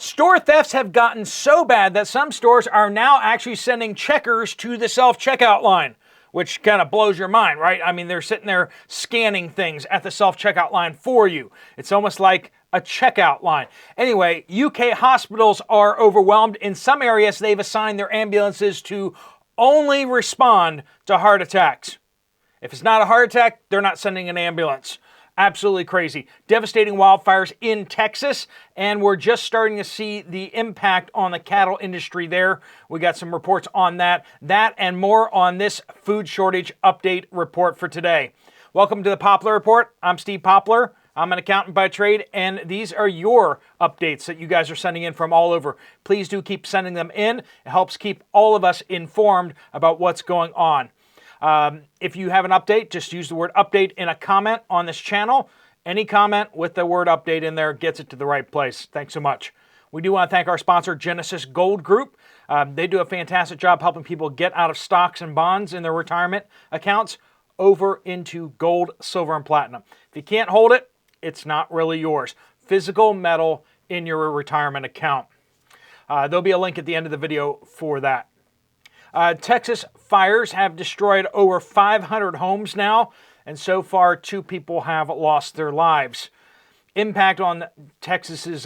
Store thefts have gotten so bad that some stores are now actually sending checkers to the self-checkout line, which kind of blows your mind, right? I mean, they're sitting there scanning things at the self-checkout line for you. It's almost like a checkout line. Anyway, UK hospitals are overwhelmed. In some areas, they've assigned their ambulances to only respond to heart attacks. If it's not a heart attack, they're not sending an ambulance. Absolutely crazy. Devastating wildfires in Texas, and we're just starting to see the impact on the cattle industry there. We got some reports on that. That and more on this food shortage update report for today. Welcome to the Poplar Report. I'm Steve Poplar. I'm an accountant by trade, and these are your updates that you guys are sending in from all over. Please do keep sending them in. It helps keep all of us informed about what's going on. If you have an update, just use the word update in a comment on this channel. Any comment with the word update in there gets it to the right place. Thanks so much. We do want to thank our sponsor, Genesis Gold Group. They do a fantastic job helping people get out of stocks and bonds in their retirement accounts over into gold, silver, and platinum. If you can't hold it, it's not really yours. Physical metal in your retirement account. There'll be a link at the end of the video for that. Texas fires have destroyed over 500 homes now, and so far 2 people have lost their lives. Impact on Texas's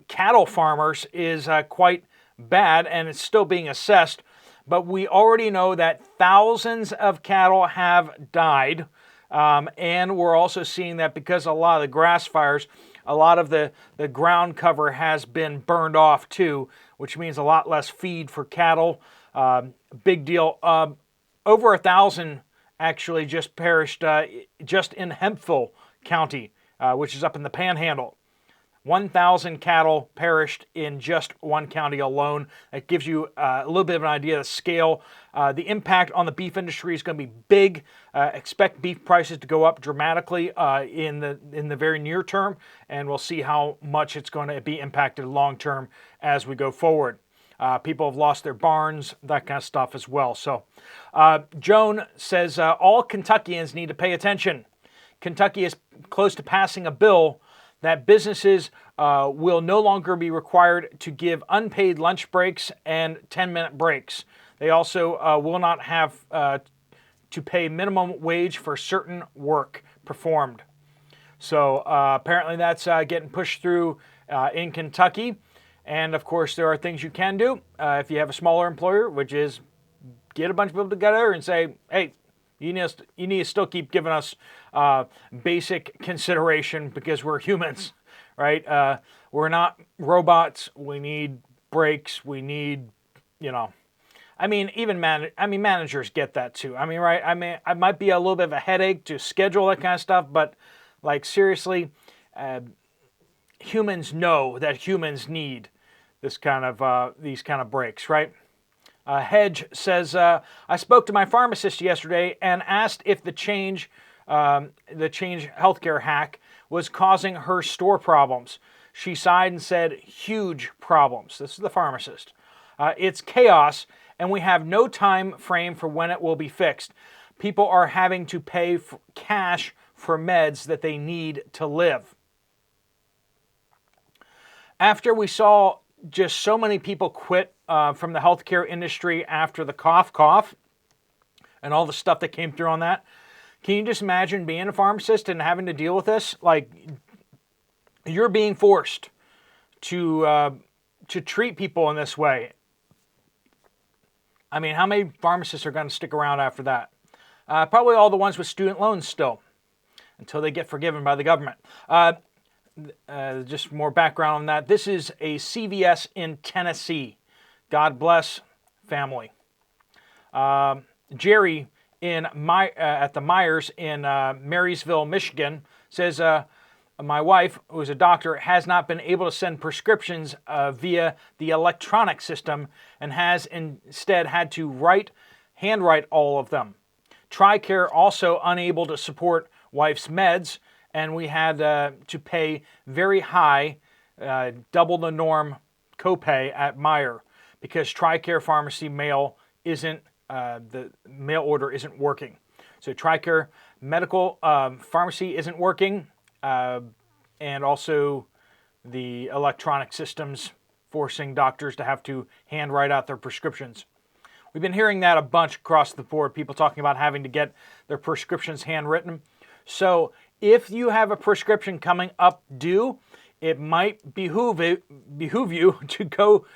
cattle farmers is quite bad, and it's still being assessed, but we already know that thousands of cattle have died, and we're also seeing that because a lot of the grass fires, a lot of the ground cover has been burned off too, which means a lot less feed for cattle. Big deal. Over 1,000 actually just perished just in Hemphill County, which is up in the Panhandle. 1,000 cattle perished in just one county alone. That gives you a little bit of an idea of the scale. The impact on the beef industry is going to be big. Expect beef prices to go up dramatically in the very near term, and we'll see how much it's going to be impacted long term as we go forward. People have lost their barns, that kind of stuff as well. So Joan says all Kentuckians need to pay attention. Kentucky is close to passing a bill that businesses will no longer be required to give unpaid lunch breaks and 10-minute breaks. They also will not have to pay minimum wage for certain work performed. So apparently that's getting pushed through in Kentucky. And of course, there are things you can do if you have a smaller employer, which is get a bunch of people together and say, hey, you need to still keep giving us basic consideration because we're humans, right? We're not robots. We need breaks. We need, I mean, even managers get that too. I mean, right? I mean, it might be a little bit of a headache to schedule that kind of stuff, but like seriously, humans know that humans need these kind of breaks, right? Hedge says, I spoke to my pharmacist yesterday and asked if the Change Healthcare hack was causing her store problems. She sighed and said, huge problems. This is the pharmacist. It's chaos, and we have no time frame for when it will be fixed. People are having to pay cash for meds that they need to live. After we saw just so many people quit from the healthcare industry after the cough and all the stuff that came through on that, can you just imagine being a pharmacist and having to deal with this? Like, you're being forced to treat people in this way. I mean, how many pharmacists are going to stick around after that? Probably all the ones with student loans still, until they get forgiven by the government. Just more background on that. This is a CVS in Tennessee. God bless family. Jerry at the Myers in Marysville, Michigan says, my wife, who is a doctor, has not been able to send prescriptions via the electronic system and has instead had to handwrite all of them. TRICARE also unable to support wife's meds, and we had to pay very high, double the norm copay at Meijer because TRICARE pharmacy mail isn't, the mail order isn't working. So TRICARE medical pharmacy isn't working, and also the electronic systems forcing doctors to have to hand write out their prescriptions. We've been hearing that a bunch across the board, people talking about having to get their prescriptions handwritten. So if you have a prescription coming up due, it might behoove you to go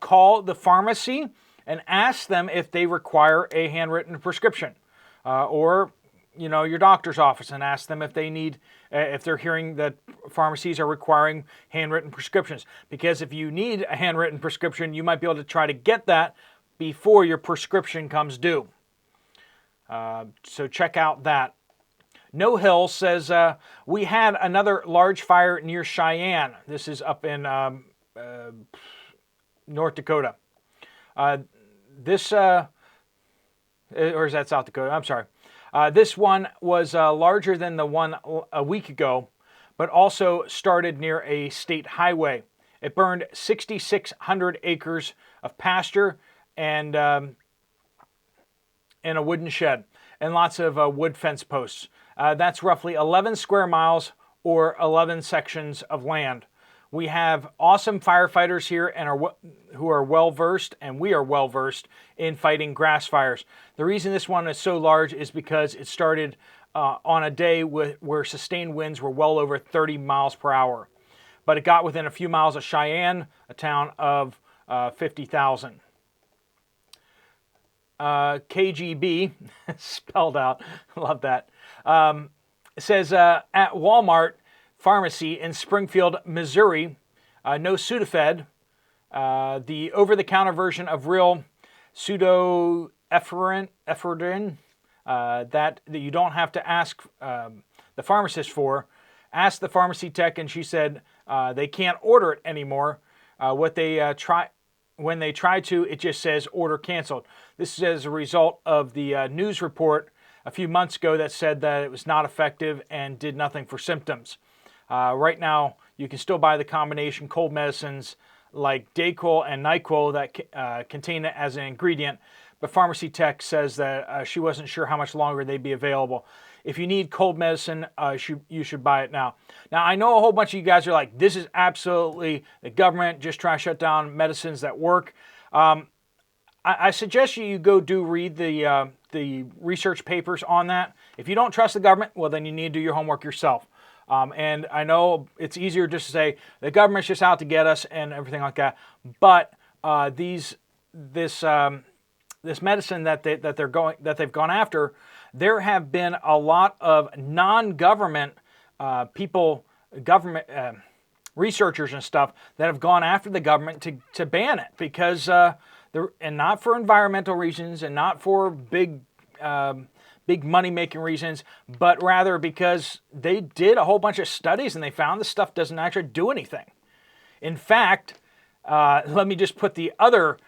call the pharmacy and ask them if they require a handwritten prescription, or your doctor's office, and ask them if they need, if they're hearing that pharmacies are requiring handwritten prescriptions. Because if you need a handwritten prescription, you might be able to try to get that before your prescription comes due. So check out that. No Hill says, we had another large fire near Cheyenne. This is up in North Dakota. Or is that South Dakota? I'm sorry. This one was larger than the one a week ago, but also started near a state highway. It burned 6,600 acres of pasture and a wooden shed and lots of wood fence posts. That's roughly 11 square miles or 11 sections of land. We have awesome firefighters here who are well-versed, and we are well-versed in fighting grass fires. The reason this one is so large is because it started on a day where sustained winds were well over 30 miles per hour. But it got within a few miles of Cheyenne, a town of 50,000. KGB, spelled out, love that, says at Walmart Pharmacy in Springfield, Missouri, no Sudafed, the over-the-counter version of real pseudoephedrine that you don't have to ask the pharmacist for. Asked the pharmacy tech, and she said they can't order it anymore. When they try to, it just says order canceled. This is as a result of the news report a few months ago that said that it was not effective and did nothing for symptoms. Right now, you can still buy the combination cold medicines like Dayquil and NyQuil that contain it as an ingredient, but pharmacy tech says that she wasn't sure how much longer they'd be available. If you need cold medicine, you should buy it now. Now, I know a whole bunch of you guys are like, this is absolutely the government just trying to shut down medicines that work. I suggest you go read the research papers on that. If you don't trust the government, well, then you need to do your homework yourself. And I know it's easier just to say the government's just out to get us and everything like that. But this medicine that they've gone after, there have been a lot of non-government people, researchers and stuff that have gone after the government to ban it because and not for environmental reasons and not for big money-making reasons, but rather because they did a whole bunch of studies and they found the stuff doesn't actually do anything. In fact, let me just put the other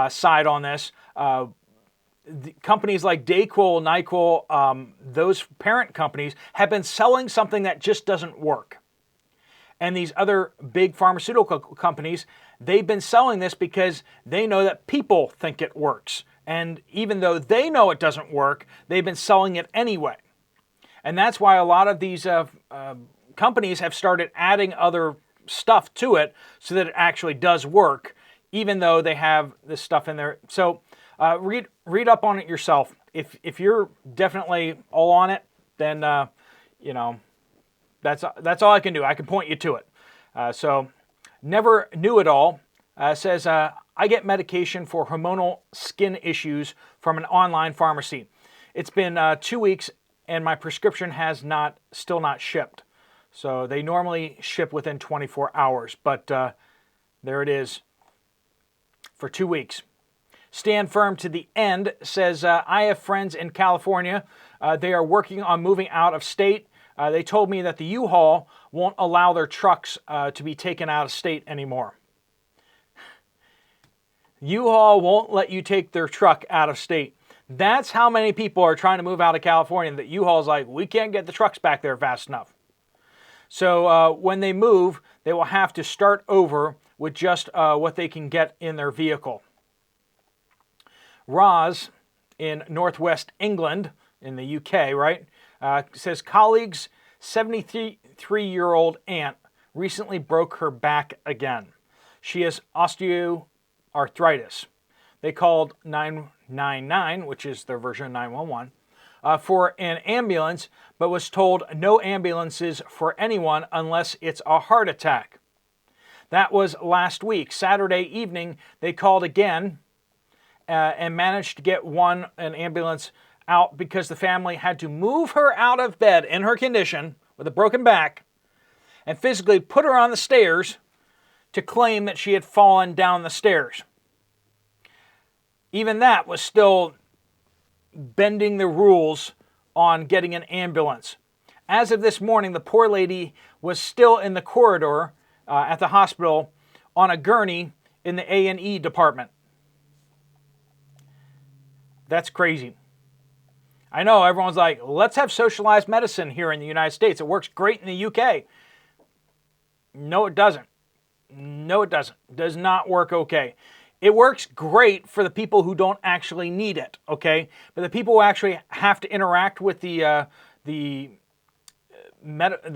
side on this. The companies like Dayquil, NyQuil, those parent companies have been selling something that just doesn't work. And these other big pharmaceutical companies, they've been selling this because they know that people think it works. And even though they know it doesn't work, they've been selling it anyway. And that's why a lot of these companies have started adding other stuff to it so that it actually does work, even though they have this stuff in there. So read up on it yourself. If you're definitely all on it, then that's all I can do. I can point you to it. So Never Knew It All says, I get medication for hormonal skin issues from an online pharmacy. It's been 2 weeks and my prescription has still not shipped. So they normally ship within 24 hours, but there it is for 2 weeks. Stand Firm to the End says, I have friends in California. They are working on moving out of state. They told me that the U-Haul won't allow their trucks to be taken out of state anymore. U-Haul won't let you take their truck out of state. That's how many people are trying to move out of California that U-Haul's like, we can't get the trucks back there fast enough. So when they move, they will have to start over with just what they can get in their vehicle. Roz in Northwest England, in the UK, right, says, colleagues' 73-year-old aunt recently broke her back again. She has osteoarthritis. They called 999, which is their version of 911, for an ambulance, but was told no ambulances for anyone unless it's a heart attack. That was last week. Saturday evening, they called again and managed to get an ambulance out because the family had to move her out of bed in her condition with a broken back and physically put her on the stairs to claim that she had fallen down the stairs. Even that was still bending the rules on getting an ambulance. As of this morning, the poor lady was still in the corridor at the hospital on a gurney in the A&E department. That's crazy. I know everyone's like, let's have socialized medicine here in the United States. It works great in the UK. No, it doesn't. No, it doesn't. It does not work okay. It works great for the people who don't actually need it, okay? But the people who actually have to interact with the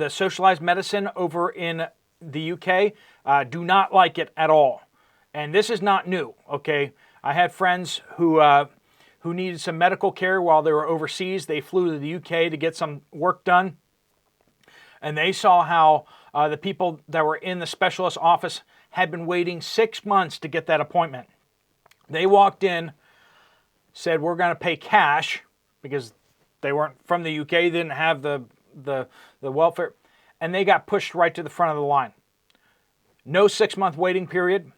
socialized medicine over in the UK do not like it at all. And this is not new, okay? I had friends who needed some medical care while they were overseas. They flew to the UK to get some work done. And they saw how the people that were in the specialist office had been waiting 6 months to get that appointment. They walked in, said, we're going to pay cash, because they weren't from the UK, they didn't have the welfare, and they got pushed right to the front of the line. No 6-month waiting period,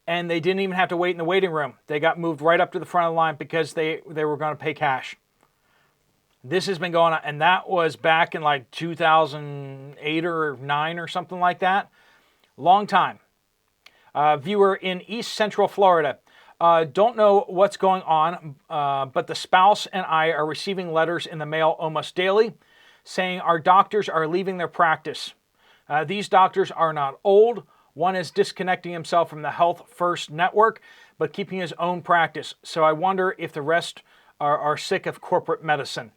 and they didn't even have to wait in the waiting room. They got moved right up to the front of the line because they were going to pay cash. This has been going on, and that was back in like 2008 or 9 or something like that. Long time. Viewer in East Central Florida. Don't know what's going on, but the spouse and I are receiving letters in the mail almost daily saying our doctors are leaving their practice. These doctors are not old. One is disconnecting himself from the Health First network, but keeping his own practice. So I wonder if the rest are sick of corporate medicine.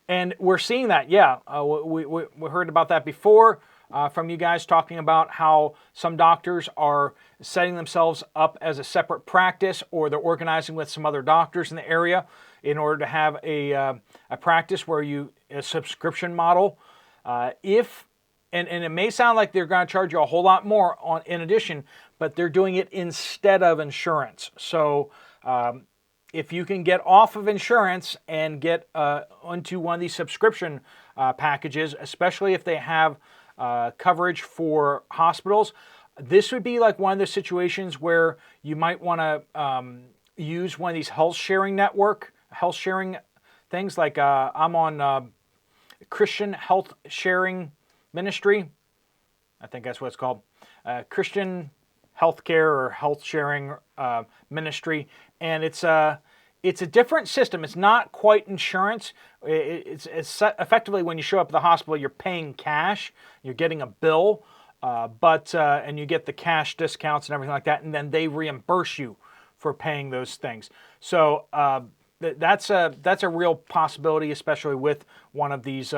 And we're seeing that, yeah. We heard about that before from you guys talking about how some doctors are setting themselves up as a separate practice, or they're organizing with some other doctors in the area in order to have a practice where a subscription model. And it may sound like they're going to charge you a whole lot more in addition, but they're doing it instead of insurance. So if you can get off of insurance and get onto one of these subscription packages, especially if they have coverage for hospitals, this would be like one of the situations where you might want to use one of these health sharing things. Like I'm on Christian Health Sharing Ministry. I think that's what it's called. Christian Healthcare or Health Sharing Ministry. And it's a different system. It's not quite insurance. It's effectively, when you show up at the hospital, you're paying cash. You're getting a bill, and you get the cash discounts and everything like that, and then they reimburse you for paying those things. So that's a real possibility, especially with one of these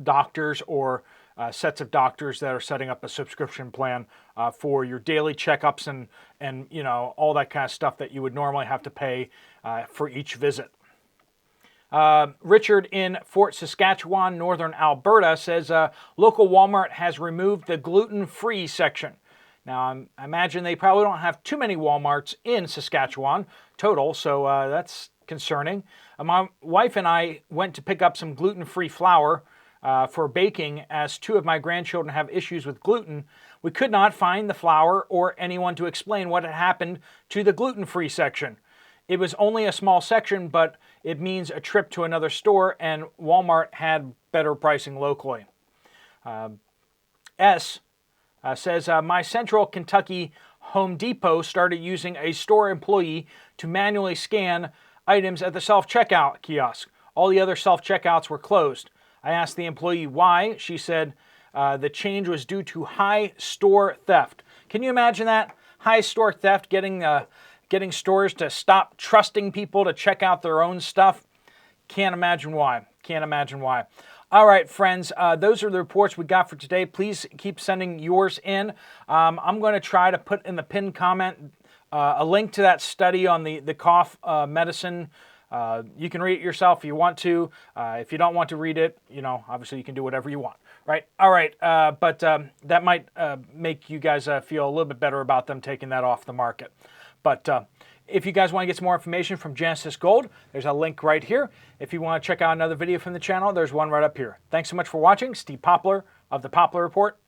doctors or sets of doctors that are setting up a subscription plan for your daily checkups and all that kind of stuff that you would normally have to pay for each visit. Richard in Fort Saskatchewan, northern Alberta, says local Walmart has removed the gluten-free section. Now, I imagine they probably don't have too many Walmarts in Saskatchewan total, so that's concerning. My wife and I went to pick up some gluten-free flour for baking, as 2 of my grandchildren have issues with gluten. We could not find the flour or anyone to explain what had happened to the gluten-free section. It was only a small section, but it means a trip to another store, and Walmart had better pricing locally. Says, my Central Kentucky Home Depot started using a store employee to manually scan items at the self-checkout kiosk. All the other self-checkouts were closed. I asked the employee why. She said the change was due to high store theft. Can you imagine that? High store theft, getting stores to stop trusting people to check out their own stuff? Can't imagine why. All right, friends, those are the reports we got for today. Please keep sending yours in. I'm going to try to put in the pinned comment a link to that study on the cough medicine. You can read it yourself if you want to. If you don't want to read it, obviously you can do whatever you want, right? All right, but that might make you guys feel a little bit better about them taking that off the market. But if you guys want to get some more information from Genesis Gold, there's a link right here. If you want to check out another video from the channel, there's one right up here. Thanks so much for watching. Steve Poplar of The Poplar Report.